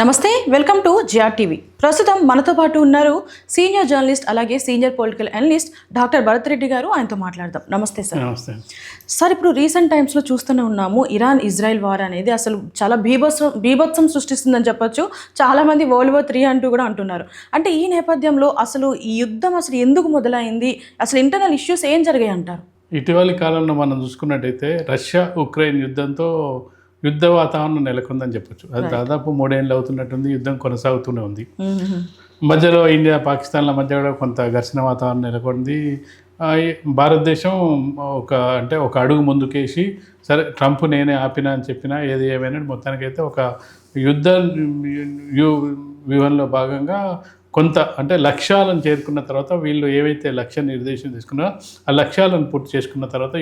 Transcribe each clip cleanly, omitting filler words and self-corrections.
నమస్తే, welcome to GR TV. ప్రస్తుతం మనతో పాటు ఉన్నారు సీనియర్ జర్నలిస్ట్ అలాగే senior political analyst doctor Bharat Reddy గారు. ఆయనతో మాట్లాడదాం. నమస్తే సార్. నమస్తే సార్, ఇప్పుడు రీసెంట్ టైమ్స్లో చూస్తూనే ఉన్నాము, ఇరాన్ ఇజ్రాయెల్ వార్ అనేది అసలు చాలా బీభత్సం సృష్టిస్తుందని చెప్పొచ్చు. చాలామంది వరల్డ్ వార్ 3 అంటూ కూడా అంటున్నారు. అంటే ఈ నేపథ్యంలో అసలు ఈ యుద్ధం అసలు ఎందుకు మొదలైంది, అసలు ఇంటర్నల్ ఇష్యూస్ ఏం జరిగాయి అంటారు? ఇటీవలి కాలంలో మనం చూసుకున్నట్టయితే రష్యా ఉక్రెయిన్ యుద్ధంతో యుద్ధ వాతావరణం నెలకొందని చెప్పొచ్చు. అది దాదాపు 3 ఏళ్ళు అవుతున్నట్టుంది. యుద్ధం కొనసాగుతూనే ఉంది. మధ్యలో ఇండియా పాకిస్తాన్ల మధ్య కూడా కొంత ఘర్షణ వాతావరణం నెలకొంది. భారతదేశం ఒక అడుగు ముందుకేసి సరే ట్రంప్ నేనే ఆపినా అని చెప్పినా ఏది ఏమైనా మొత్తానికైతే ఒక యుద్ధ వ్యూహంలో భాగంగా కొంత లక్ష్యాలను చేరుకున్న తర్వాత వీళ్ళు ఏవైతే లక్ష్య నిర్దేశం తీసుకున్నారో ఆ లక్ష్యాలను పూర్తి చేసుకున్న తర్వాత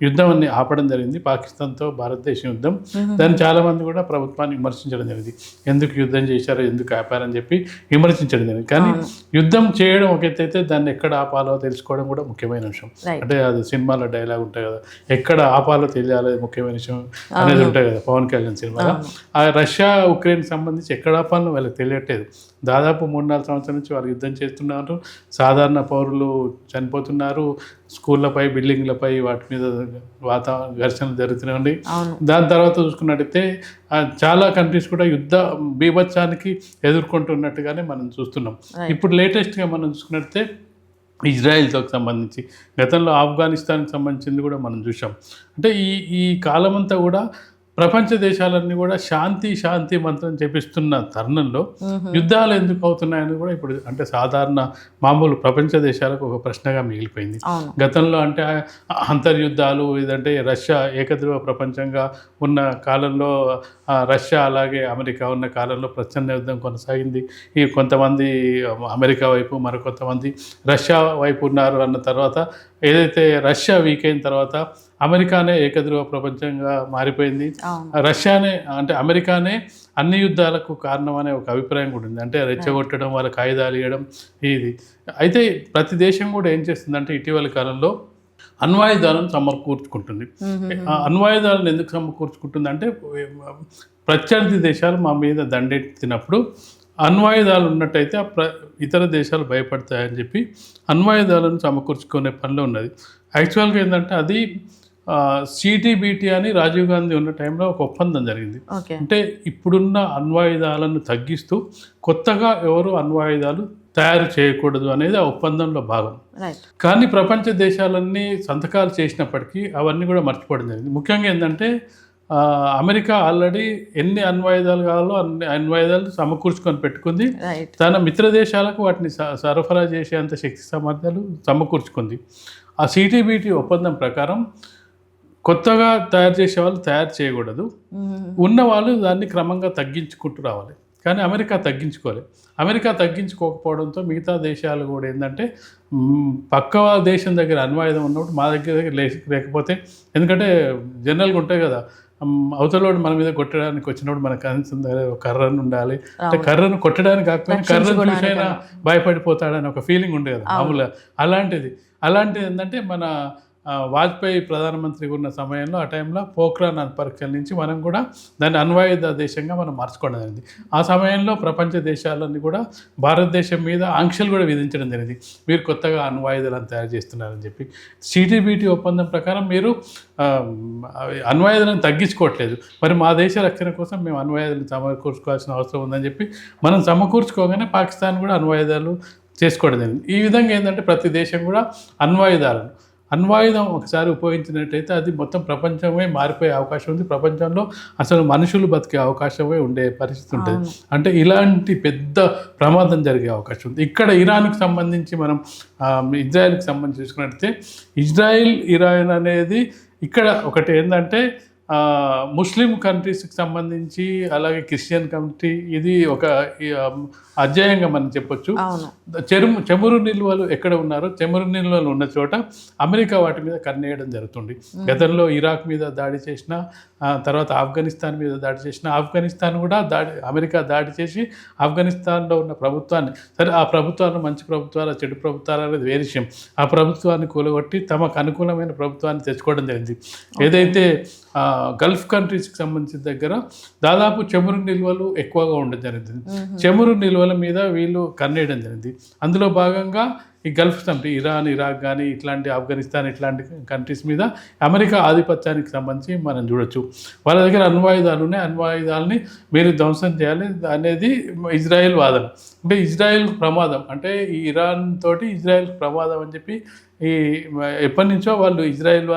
యుద్ధాన్ని ఆపడం జరిగింది. పాకిస్తాన్తో భారతదేశం యుద్ధం. దాన్ని చాలామంది కూడా ప్రభుత్వాన్ని విమర్శించడం జరిగింది. ఎందుకు యుద్ధం చేశారో, ఎందుకు ఆపారని చెప్పి విమర్శించడం జరిగింది. కానీ యుద్ధం చేయడం ఒక ఎత్తు అయితే దాన్ని ఎక్కడ ఆపాలో తెలుసుకోవడం కూడా ముఖ్యమైన విషయం. అంటే అది సినిమాలో డైలాగ్ ఉంటాయి కదా, ఎక్కడ ఆపాలో తెలియాలి ముఖ్యమైన విషయం అనేది ఉంటాయి కదా పవన్ కళ్యాణ్ సినిమాలో. ఆ రష్యా ఉక్రెయిన్ సంబంధించి ఎక్కడ ఆపాలో వాళ్ళకి తెలియట్లేదు. దాదాపు 3-4 సంవత్సరాల నుంచి వాళ్ళు యుద్ధం చేస్తున్నారు. సాధారణ పౌరులు చనిపోతున్నారు. స్కూళ్ళపై, బిల్డింగ్లపై వాటి మీద ఘర్షణలు జరుగుతూనే ఉన్నాయి. దాని తర్వాత చూసుకున్నట్టయితే చాలా కంట్రీస్ కూడా యుద్ధ బీభత్సానికి ఎదుర్కొంటున్నట్టుగానే మనం చూస్తున్నాం. ఇప్పుడు లేటెస్ట్గా మనం చూసుకున్నట్టయితే ఇజ్రాయెల్తో సంబంధించి, గతంలో ఆఫ్ఘనిస్తాన్కి సంబంధించింది కూడా మనం చూసాం. అంటే ఈ కాలమంతా కూడా ప్రపంచ దేశాలన్నీ కూడా శాంతి మంత్రం చెప్పిస్తున్న తరుణంలో యుద్ధాలు ఎందుకు అవుతున్నాయని కూడా ఇప్పుడు సాధారణ మామూలు ప్రపంచ దేశాలకు ఒక ప్రశ్నగా మిగిలిపోయింది. గతంలో అంతర్యుద్ధాలు ఇదంటే రష్యా ఏకధ్రువ ప్రపంచంగా ఉన్న కాలంలో రష్యా అలాగే అమెరికా ఉన్న కాలంలో ప్రచ్ఛన్న యుద్ధం కొనసాగింది. ఈ కొంతమంది అమెరికా వైపు, మరికొంతమంది రష్యా వైపు ఉన్నారు. అన్న తర్వాత ఏదైతే రష్యా వీక్ అయిన తర్వాత అమెరికానే ఏకధ్రువ ప్రపంచంగా మారిపోయింది. అమెరికానే అన్ని యుద్ధాలకు కారణం అనే ఒక అభిప్రాయం కూడా ఉంది. రెచ్చగొట్టడం, వాళ్ళకి ఆయుధాలు ఇవ్వడం ఇది. అయితే ప్రతి దేశం కూడా ఏం చేస్తుందంటే ఇటీవల కాలంలో అణ్వాయుధాలను సమకూర్చుకుంటుంది. అణ్వాయుధాలను ఎందుకు సమకూర్చుకుంటుంది అంటే ప్రత్యర్థి దేశాలు మా మీద దండెత్తినప్పుడు అణ్వాయుధాలు ఉన్నట్టయితే ఇతర దేశాలు భయపడతాయని చెప్పి అణ్వాయుధాలను సమకూర్చుకునే పనిలో ఉన్నది. యాక్చువల్గా ఏంటంటే అది సిటీబీటీ అని రాజీవ్ గాంధీ ఉన్న టైంలో ఒక ఒప్పందం జరిగింది. అంటే ఇప్పుడున్న అణ్వాయుధాలను తగ్గిస్తూ కొత్తగా ఎవరు అణ్వాయుధాలు తయారు చేయకూడదు అనేది ఆ ఒప్పందంలో భాగం. కానీ ప్రపంచ దేశాలన్నీ సంతకాలు చేసినప్పటికీ అవన్నీ కూడా మర్చిపోవడం జరిగింది. ముఖ్యంగా ఏంటంటే అమెరికా ఆల్రెడీ ఎన్ని అణ్వాయుధాలు కావాలో అన్ని అణ్వాయుధాలు సమకూర్చుకొని పెట్టుకుంది. తన మిత్ర దేశాలకు వాటిని సరఫరా చేసేంత శక్తి సామర్థ్యాలు సమకూర్చుకుంది. ఆ సిటీబీటీ ఒప్పందం ప్రకారం కొత్తగా తయారు చేసే వాళ్ళు తయారు చేయకూడదు, ఉన్న వాళ్ళు దాన్ని క్రమంగా తగ్గించుకుంటూ రావాలి. కానీ అమెరికా తగ్గించుకోలేదు. అమెరికా తగ్గించుకోకపోవడంతో మిగతా దేశాలు కూడా ఏంటంటే పక్క దేశం దగ్గర అణ్వాయుధం ఉన్నప్పుడు మా దగ్గర లేకపోతే, ఎందుకంటే జనరల్గా ఉంటాయి కదా, అవతలోడు మన మీద కొట్టడానికి వచ్చినప్పుడు మనకు కనీసం కర్రను ఉండాలి, అంటే కర్రను కొట్టడానికి కాకపోయినా కర్రను చూసైనా భయపడిపోతాడని ఒక ఫీలింగ్ ఉండే కదా మామూలుగా. అలాంటిది ఏంటంటే మన వాజ్పేయి ప్రధానమంత్రిగా ఉన్న సమయంలో ఆ టైంలో పోఖ్రాన్ పరీక్షల నుంచి మనం కూడా దాన్ని అణ్వాయుధ దేశంగా మనం మార్చుకోవడం జరిగింది. ఆ సమయంలో ప్రపంచ దేశాలన్నీ కూడా భారతదేశం మీద ఆంక్షలు కూడా విధించడం జరిగింది. మీరు కొత్తగా అణ్వాయుధాలను తయారు చేస్తున్నారని చెప్పి. సిటీబీటీ ఒప్పందం ప్రకారం మీరు అణ్వాయుధాలను తగ్గించుకోవట్లేదు, మరి మా దేశ రక్షణ కోసం మేము అణ్వాయుధాలను సమకూర్చుకోవాల్సిన అవసరం ఉందని చెప్పి మనం సమకూర్చుకోగానే పాకిస్తాన్ కూడా అణ్వాయుధాలు చేసుకోవడం జరిగింది. ఈ విధంగా ఏంటంటే ప్రతి దేశం కూడా అణ్వాయుధం ఒకసారి ఉపయోగించినట్టయితే అది మొత్తం ప్రపంచమే మారిపోయే అవకాశం ఉంది. ప్రపంచంలో అసలు మనుషులు బతికే అవకాశమే ఉండే పరిస్థితి ఉంటుంది. అంటే ఇలాంటి పెద్ద ప్రమాదం జరిగే అవకాశం ఉంది. ఇక్కడ ఇరాన్కి సంబంధించి మనం ఇజ్రాయెల్కి సంబంధించి చూసుకున్నట్టయితే ఇరాన్ అనేది ఇక్కడ ఒకటి ఏంటంటే ముస్లిం కంట్రీస్కి సంబంధించి, అలాగే క్రిస్టియన్ కమ్యూనిటీ, ఇది ఒక అధ్యాయంగా మనం చెప్పొచ్చు. చమురు నిల్వలు ఎక్కడ ఉన్నారో, చమురు నిల్వలు ఉన్న చోట అమెరికా వాటి మీద కన్నేయడం జరుగుతుంది. గతంలో ఇరాక్ మీద దాడి చేసిన, తర్వాత ఆఫ్ఘనిస్తాన్ మీద దాడి చేసిన, ఆఫ్ఘనిస్తాన్ కూడా అమెరికా దాడి చేసి ఆఫ్ఘనిస్తాన్లో ఉన్న ప్రభుత్వాన్ని, సరే ఆ ప్రభుత్వాలు మంచి ప్రభుత్వాలు చెడు ప్రభుత్వాలు అనేది వేరే విషయం, ఆ ప్రభుత్వాన్ని కూలగొట్టి తమకు అనుకూలమైన ప్రభుత్వాన్ని తెచ్చుకోవడం జరిగింది. ఏదైతే గల్ఫ్ కంట్రీస్కి సంబంధించిన దగ్గర దాదాపు చమురు నిల్వలు ఎక్కువగా ఉండడం జరిగింది. చమురు నిల్వల మీద వీళ్ళు కన్నేయడం జరిగింది. అందులో భాగంగా ఈ గల్ఫ్ కంట్రీ ఇరాన్, ఇరాక్ కానీ ఇట్లాంటి ఆఫ్ఘనిస్తాన్ ఇట్లాంటి కంట్రీస్ మీద అమెరికా ఆధిపత్యానికి సంబంధించి మనం చూడొచ్చు. వాళ్ళ దగ్గర అణ్వాయుధాలు ఉన్నాయి, అణ్వాయుధాలని మీరు ధ్వంసం చేయాలి అనేది ఇజ్రాయెల్ వాదన. అంటే ఇజ్రాయెల్ ప్రమాదం, అంటే ఈ ఇరాన్ తోటి ఇజ్రాయెల్ ప్రమాదం అని చెప్పి ఈ ఎప్పటి నుంచో వాళ్ళు ఇజ్రాయెల్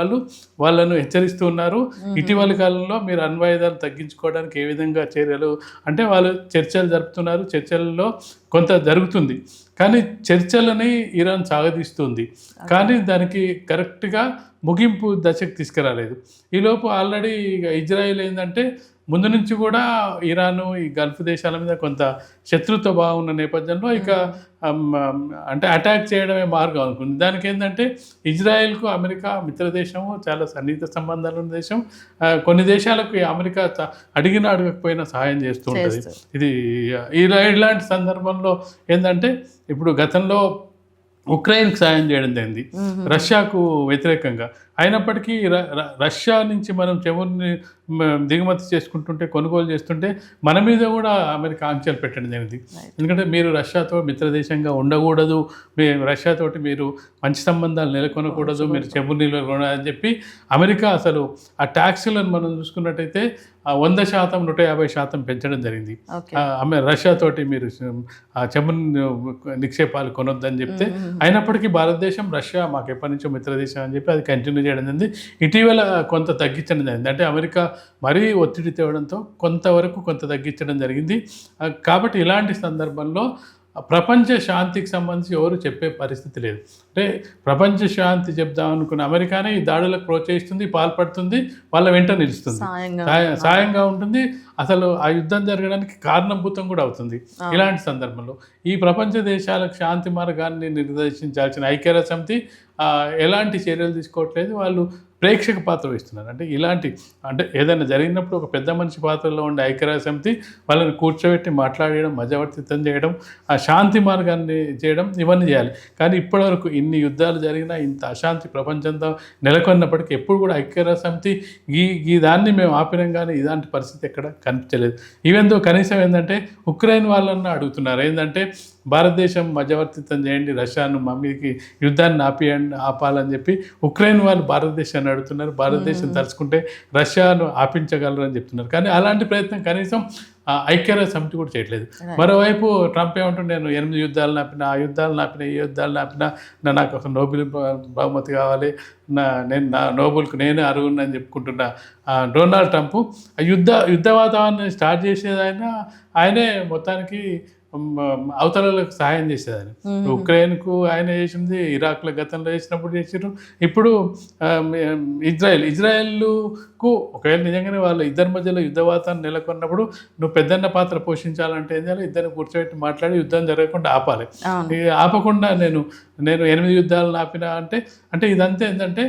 వాళ్ళను హెచ్చరిస్తూ ఉన్నారు. ఇటీవలి కాలంలో మీరు అణ్వాయుధాలు తగ్గించుకోవడానికి ఏ విధంగా చర్యలు అంటే వాళ్ళు చర్చలు జరుపుతున్నారు. చర్చలలో కొంత జరుగుతుంది, కానీ చర్చలని ఇరాన్ సాగదీస్తుంది, కానీ దానికి కరెక్ట్గా ముగింపు దశకు తీసుకురాలేదు. ఈలోపు ఆల్రెడీ ఇజ్రాయెల్ ఏంటంటే ముందు నుంచి కూడా ఇరాను ఈ గల్ఫ్ దేశాల మీద కొంత శత్రుత్వ భావం ఉన్న నేపథ్యంలో ఇక అంటే అటాక్ చేయడమే మార్గం అనుకుంది. దానికి ఏంటంటే ఇజ్రాయెల్కు అమెరికా మిత్ర దేశము, చాలా సన్నిహిత సంబంధాలు ఉన్న దేశం. కొన్ని దేశాలకు అమెరికా అడిగినా అడగకపోయినా సహాయం చేస్తూ ఉంటుంది. ఇది ఇలాంటి సందర్భంలో ఏంటంటే ఇప్పుడు గతంలో ఉక్రెయిన్కి సాయం చేయడం జరిగింది రష్యాకు వ్యతిరేకంగా. అయినప్పటికీ రష్యా నుంచి మనం చమురుని దిగుమతి చేసుకుంటుంటే, కొనుగోలు చేస్తుంటే మన మీద కూడా అమెరికా ఆంక్షలు పెట్టడం జరిగింది. ఎందుకంటే మీరు రష్యాతో మిత్రదేశంగా ఉండకూడదు, రష్యాతోటి మీరు మంచి సంబంధాలు నెలకొనకూడదు, మీరు చమురు నిల్వ కొనాలని చెప్పి అమెరికా అసలు ఆ ట్యాక్సులను మనం చూసుకున్నట్టయితే 100%, 150% పెంచడం జరిగింది. రష్యాతోటి మీరు ఆ చమురు నిక్షేపాలు కొనొద్దని చెప్తే, అయినప్పటికీ భారతదేశం రష్యా మాకు ఎప్పటి నుంచో మిత్రదేశం అని చెప్పి అది కంటిన్యూ చేయడం జరిగింది. ఇటీవల కొంత తగ్గించడం జరిగింది, అంటే అమెరికా మరీ ఒత్తిడి తేవడంతో కొంత తగ్గించడం జరిగింది. కాబట్టి ఇలాంటి సందర్భంలో ప్రపంచ శాంతికి సంబంధించి ఎవరు చెప్పే పరిస్థితి లేదు. అంటే ప్రపంచ శాంతి చెప్దాం అనుకున్న అమెరికానే ఈ దాడులకు ప్రోత్సహిస్తుంది, పాల్పడుతుంది, వాళ్ళ వెంట నిలుస్తుంది, సాయంగా ఉంటుంది, అసలు ఆ యుద్ధం జరగడానికి కారణభూతం కూడా అవుతుంది. ఇలాంటి సందర్భంలో ఈ ప్రపంచ దేశాలకు శాంతి మార్గాన్ని నిర్దేశించాల్సిన ఐక్యరాజ్య సమితి ఎలాంటి చర్యలు తీసుకోవట్లేదు. వాళ్ళు ప్రేక్షక పాత్ర వహిస్తున్నారు. అంటే ఇలాంటి అంటే ఏదైనా జరిగినప్పుడు ఒక పెద్ద మనిషి పాత్రలో ఉండే ఐక్యరాజ్య సమితి వాళ్ళని కూర్చోబెట్టి మాట్లాడడం, మధ్యవర్తిత్వం చేయడం, ఆ శాంతి మార్గాన్ని చేయడం, ఇవన్నీ చేయాలి. కానీ ఇప్పటివరకు ఇన్ని యుద్ధాలు జరిగినా, ఇంత అశాంతి ప్రపంచంతో నెలకొన్నప్పటికీ ఎప్పుడు కూడా ఐక్యరాజ్య సమితి ఈ దాన్ని మేము ఆపినాం, కానీ ఇలాంటి పరిస్థితి ఎక్కడ కనిపించలేదు. ఈవెందో కనీసం ఏంటంటే ఉక్రెయిన్ వాళ్ళన్నా అడుగుతున్నారు ఏంటంటే భారతదేశం మధ్యవర్తిత్వం చేయండి, రష్యాను మమ్మీకి యుద్ధాన్ని ఆపాలని చెప్పి ఉక్రెయిన్ వాళ్ళు భారతదేశాన్ని అడుగుతున్నారు. భారతదేశం తలుచుకుంటే రష్యాను ఆపించగలరు అని చెప్తున్నారు. కానీ అలాంటి ప్రయత్నం కనీసం ఐక్యరాజ్య సమితి కూడా చేయట్లేదు. మరోవైపు ట్రంప్ ఏమంటుంటే నేను 8 యుద్ధాలు నాపిన, ఆ యుద్ధాలు నాపిన, ఈ యుద్ధాలు నాపిన, నాకు అసలు నోబెల్ బహుమతి కావాలి, నా నోబెల్కు నేనే అర్హుడిని చెప్పుకుంటున్న డొనాల్డ్ ట్రంప్ యుద్ధ వాతావరణాన్ని స్టార్ట్ చేసేదైనా ఆయనే మొత్తానికి అవతలకు సహాయం చేసేదని. ఉక్రెయిన్కు ఆయన చేసింది, ఇరాక్లో గతంలో చేసినప్పుడు చేసారు, ఇప్పుడు ఇజ్రాయెల్కు ఒకవేళ నిజంగానే వాళ్ళ ఇద్దరి మధ్యలో యుద్ధ వాతావరణం నెలకొన్నప్పుడు నువ్వు పెద్దన్న పాత్ర పోషించాలంటే ఏం చేయాలి, ఇద్దరిని కూర్చోబెట్టి మాట్లాడి యుద్ధం జరగకుండా ఆపాలి. ఆపకుండా నేను 8 యుద్ధాలు ఆపినా అంటే ఇదంతా ఏంటంటే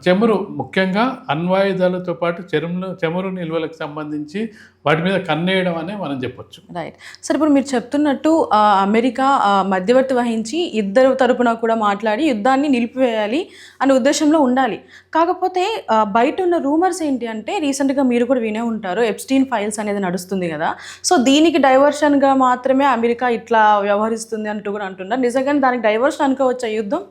చమురు, ముఖ్యంగా అణ్వాయుధాలతో పాటు చమురు నిల్వలకు సంబంధించి వాటి మీద కన్నేయడం అనే మనం చెప్పొచ్చు. రైట్ సార్, ఇప్పుడు మీరు చెప్తున్నట్టు అమెరికా మధ్యవర్తి వహించి ఇద్దరు తరపున కూడా మాట్లాడి యుద్ధాన్ని నిలిపివేయాలి అనే ఉద్దేశంలో ఉండాలి. కాకపోతే బయట ఉన్న రూమర్స్ ఏంటి అంటే, రీసెంట్గా మీరు కూడా వినే ఉంటారు, ఎప్స్టీన్ ఫైల్స్ అనేది నడుస్తుంది కదా, సో దీనికి డైవర్షన్గా మాత్రమే అమెరికా ఇట్లా వ్యవహరిస్తుంది అంటూ కూడా అంటున్నారు. నిజంగానే దానికి డైవర్షన్ అనుకోవచ్చా యుద్ధం?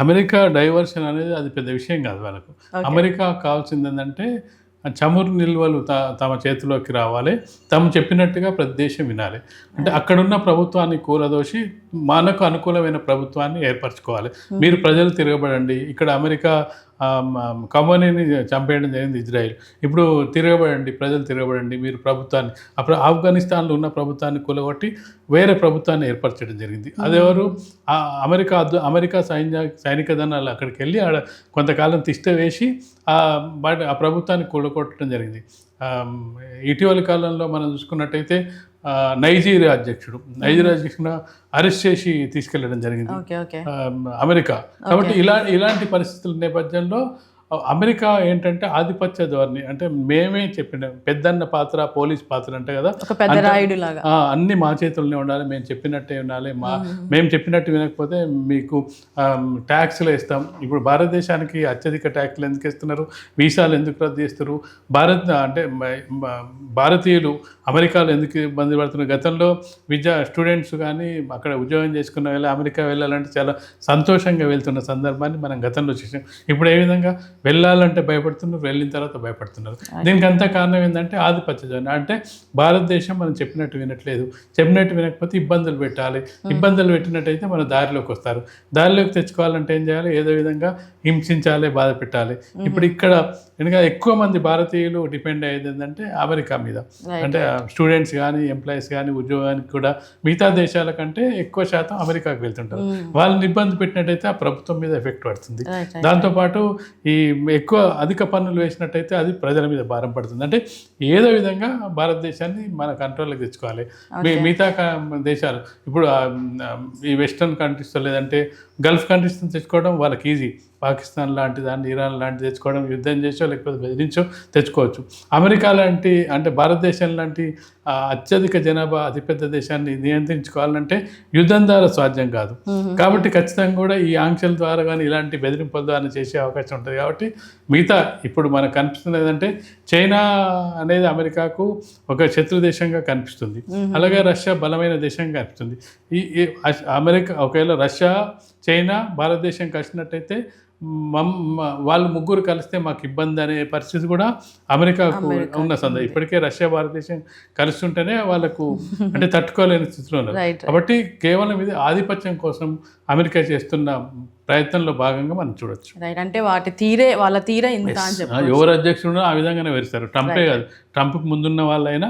అమెరికా డైవర్షన్ అనేది అది పెద్ద విషయం కాదు వాళ్ళకు. అమెరికా కావాల్సింది ఏంటంటే చమురు నిల్వలు తమ చేతిలోకి రావాలి, తాము చెప్పినట్టుగా ప్రతి దేశం వినాలి. అంటే అక్కడున్న ప్రభుత్వాన్ని కూలదోసి మనకు అనుకూలమైన ప్రభుత్వాన్ని ఏర్పరచుకోవాలి. మీరు ప్రజలు తిరగబడండి, ఇక్కడ అమెరికా కమోనీని చంపేయడం జరిగింది ఇజ్రాయెల్, ఇప్పుడు తిరగబడండి, ప్రజలు తిరగబడండి, మీరు ప్రభుత్వాన్ని అప్పుడు ఆఫ్ఘనిస్తాన్లో ఉన్న ప్రభుత్వాన్ని కూలగొట్టి వేరే ప్రభుత్వాన్ని ఏర్పరచడం జరిగింది. అదెవరు? అమెరికా సైనిక దళాలు అక్కడికి వెళ్ళి ఆడ కొంతకాలం తిష్ట వేసి ఆ ప్రభుత్వాన్ని కూలగొట్టడం జరిగింది. ఇటీవలి కాలంలో మనం చూసుకున్నట్టయితే నైజీరియా అధ్యక్షుడు అరెస్ట్ చేసి తీసుకెళ్లడం జరిగింది అమెరికా. కాబట్టి ఇలాంటి పరిస్థితుల నేపథ్యంలో అమెరికా ఏంటంటే ఆధిపత్య ధోరణి, అంటే మేమే చెప్పిన పెద్దన్న పాత్ర పోలీస్ పాత్ర అంటే కదా, ఒక పెద్ద రాయుడు లాగా. అన్ని మా చేతుల్లోనే ఉండాలి, మేము చెప్పినట్టే ఉండాలి, మేము చెప్పినట్టు వినకపోతే మీకు ట్యాక్స్లు వేస్తాం. ఇప్పుడు భారతదేశానికి అత్యధిక ట్యాక్స్లు ఎందుకు ఇస్తున్నారు, వీసాలు ఎందుకు రద్దు చేస్తారు, భారతీయులు అమెరికాలో ఎందుకు ఇబ్బంది పడుతున్నారు. గతంలో స్టూడెంట్స్ కానీ అక్కడ ఉద్యోగం చేసుకున్న వెళ్ళి అమెరికా వెళ్ళాలంటే చాలా సంతోషంగా వెళ్తున్న సందర్భాన్ని మనం గతంలో చూసాం. ఇప్పుడు ఏ విధంగా వెళ్ళాలంటే భయపడుతున్నారు, వెళ్ళిన తర్వాత భయపడుతున్నారు. దీనికి అంతా కారణం ఏంటంటే ఆధిపత్య ధోరణి. అంటే భారతదేశం మనం చెప్పినట్టు వినట్లేదు, చెప్పినట్టు వినకపోతే ఇబ్బందులు పెట్టాలి, ఇబ్బందులు పెట్టినట్టయితే మన దారిలోకి వస్తారు, దారిలోకి తెచ్చుకోవాలంటే ఏం చేయాలి, ఏదో విధంగా హింసించాలి, బాధ పెట్టాలి. ఇప్పుడు ఇక్కడ ఎందుకంటే ఎక్కువ మంది భారతీయులు డిపెండ్ అయ్యేది ఏంటంటే అమెరికా మీద. అంటే స్టూడెంట్స్ కానీ ఎంప్లాయీస్ కానీ ఉద్యోగానికి కూడా మిగతా దేశాల కంటే ఎక్కువ శాతం అమెరికాకు వెళ్తుంటారు. వాళ్ళని ఇబ్బంది పెట్టినట్టయితే ఆ ప్రభుత్వం మీద ఎఫెక్ట్ పడుతుంది. దాంతోపాటు ఈ ఎక్కువ అధిక పన్నులు వేసినట్టయితే అది ప్రజల మీద భారం పడుతుంది. అంటే ఏదో విధంగా భారతదేశాన్ని మన కంట్రోల్లోకి తెచ్చుకోవాలి. మిగతా దేశాలు ఇప్పుడు ఈ వెస్టర్న్ కంట్రీస్ లేదంటే గల్ఫ్ కంట్రీస్ తెచ్చుకోవడం వాళ్ళకి ఈజీ. పాకిస్తాన్ లాంటి దాన్ని, ఇరాన్ లాంటి తెచ్చుకోవడం యుద్ధం చేసో లేకపోతే బెదిరించో తెచ్చుకోవచ్చు. అమెరికా లాంటి అంటే భారతదేశం లాంటి అత్యధిక జనాభా అతిపెద్ద దేశాన్ని నియంత్రించుకోవాలంటే యుద్ధం ద్వారా సాధ్యం కాదు. కాబట్టి ఖచ్చితంగా కూడా ఈ ఆంక్షల ద్వారా కానీ ఇలాంటి బెదిరింపుల ద్వారా చేసే అవకాశం ఉంటుంది. కాబట్టి మిగతా ఇప్పుడు మనకు కనిపిస్తుంది ఏంటంటే చైనా అనేది అమెరికాకు ఒక శత్రు దేశంగా కనిపిస్తుంది, అలాగే రష్యా బలమైన దేశంగా కనిపిస్తుంది. ఈ అమెరికా ఒకవేళ రష్యా, చైనా, భారతదేశం కలిసినట్టయితే వాళ్ళు ముగ్గురు కలిస్తే మాకు ఇబ్బంది అనే పరిస్థితి కూడా అమెరికాకు ఉన్న సందర్భం. ఇప్పటికే రష్యా భారతదేశం కలుస్తుంటేనే వాళ్ళకు అంటే తట్టుకోలేని స్థితిలో ఉన్నారు. కాబట్టి కేవలం ఇది ఆధిపత్యం కోసం అమెరికా చేస్తున్న ప్రయత్నంలో భాగంగా మనం చూడొచ్చు. అంటే వాళ్ళ తీరే ఇంత అని చెప్పి ఎవరు అధ్యక్షుడు ఆ విధంగానే వేస్తారు. ట్రంపే కాదు, ట్రంప్కి ముందున్న వాళ్ళైనా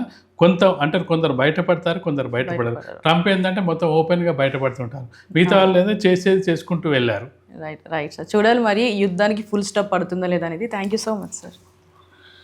కొందరు బయటపడతారు, కొందరు బయటపడరు. ట్రంప్ ఏంటంటే మొత్తం ఓపెన్గా బయటపడుతుంటారు, మిగతా వాళ్ళు ఏదో చేసేది చేసుకుంటూ వెళ్ళారు. Right sir. చూడాలి మరి యుద్ధానికి ఫుల్ స్టాప్ పడుతుందా లేదా అనేది. Thank you so much sir.